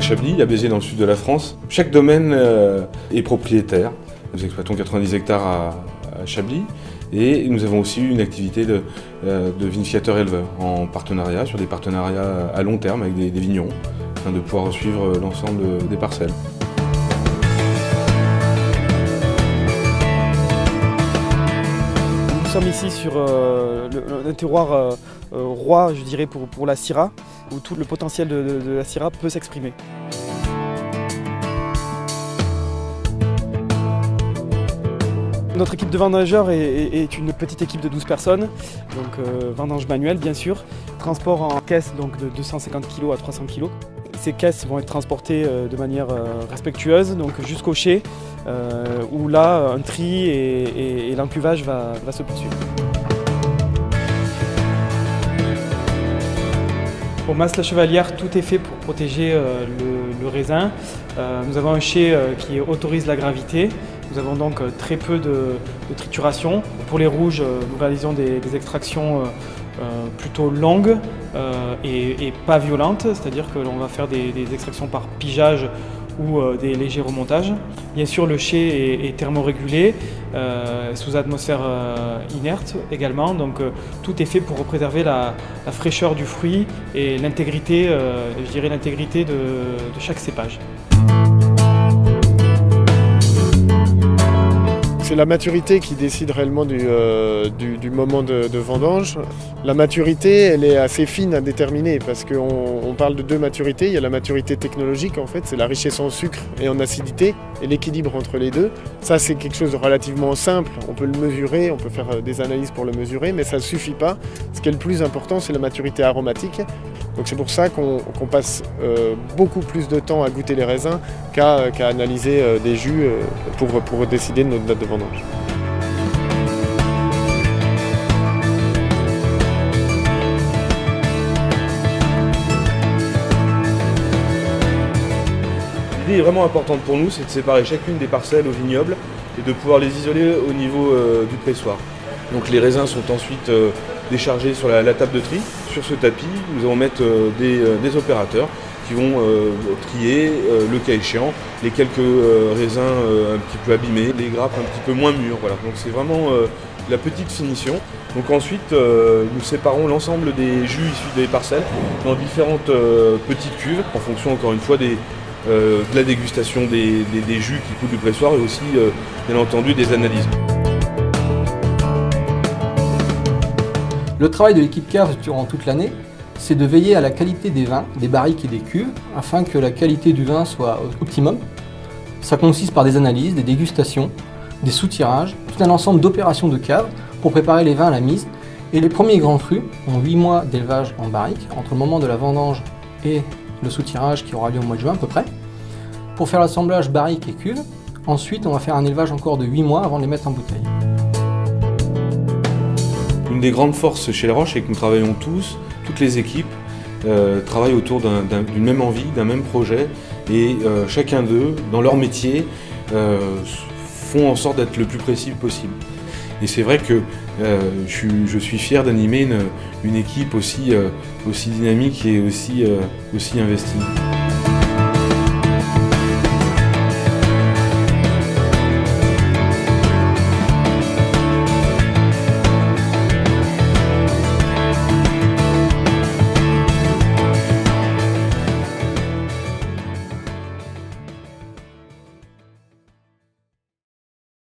Chablis, à Béziers dans le sud de la France. Chaque domaine est propriétaire. Nous exploitons 90 hectares à Chablis et nous avons aussi une activité de vinificateur-éleveur en partenariat, sur des partenariats à long terme avec des vignerons, afin de pouvoir suivre l'ensemble des parcelles. Nous sommes ici sur un terroir roi, je dirais, pour la Syrah, où tout le potentiel de la Syrah peut s'exprimer. Notre équipe de vendangeurs est une petite équipe de 12 personnes, donc vendange manuelle bien sûr, transport en caisse donc de 250 kg à 300 kg. Ces caisses vont être transportées de manière respectueuse, donc jusqu'au chai, où là un tri et l'encuvage va se poursuivre. Au Mas la Chevalière, tout est fait pour protéger le raisin. Nous avons un chai qui autorise la gravité. Nous avons donc très peu de trituration. Pour les rouges, nous réalisons des extractions plutôt longues et pas violentes, c'est-à-dire que l'on va faire des extractions par pigeage ou des légers remontages. Bien sûr, le chai est thermorégulé, sous atmosphère inerte également, donc tout est fait pour préserver la fraîcheur du fruit et l'intégrité, je dirais l'intégrité de chaque cépage. C'est la maturité qui décide réellement du moment de vendange. La maturité, elle est assez fine à déterminer parce qu'on parle de deux maturités. Il y a la maturité technologique, en fait, c'est la richesse en sucre et en acidité et l'équilibre entre les deux. Ça, c'est quelque chose de relativement simple. On peut le mesurer, on peut faire des analyses pour le mesurer, mais ça ne suffit pas. Ce qui est le plus important, c'est la maturité aromatique. Donc c'est pour ça qu'on passe beaucoup plus de temps à goûter les raisins qu'à analyser des jus pour décider de notre date de vendange. L'idée est vraiment importante pour nous, c'est de séparer chacune des parcelles au vignoble et de pouvoir les isoler au niveau du pressoir. Donc les raisins sont ensuite déchargés sur la table de tri. Sur ce tapis, nous allons mettre des opérateurs qui vont trier, le cas échéant, les quelques raisins un petit peu abîmés, les grappes un petit peu moins mûres. Voilà. Donc c'est vraiment la petite finition. Donc ensuite, nous séparons l'ensemble des jus issus des parcelles dans différentes petites cuves, en fonction encore une fois de la dégustation des jus qui coulent du pressoir et aussi, bien entendu, des analyses. Le travail de l'équipe cave durant toute l'année, c'est de veiller à la qualité des vins, des barriques et des cuves, afin que la qualité du vin soit optimum. Ça consiste par des analyses, des dégustations, des soutirages, tout un ensemble d'opérations de cave pour préparer les vins à la mise. Et les premiers grands crus ont 8 mois d'élevage en barrique, entre le moment de la vendange et le soutirage qui aura lieu au mois de juin à peu près, pour faire l'assemblage barrique et cuve. Ensuite, on va faire un élevage encore de 8 mois avant de les mettre en bouteille. Une des grandes forces chez La Roche, c'est que nous travaillons tous, toutes les équipes, travaillent autour d'une même envie, d'un même projet, et chacun d'eux, dans leur métier, font en sorte d'être le plus précis possible. Et c'est vrai que je suis fier d'animer une équipe aussi dynamique et aussi investie.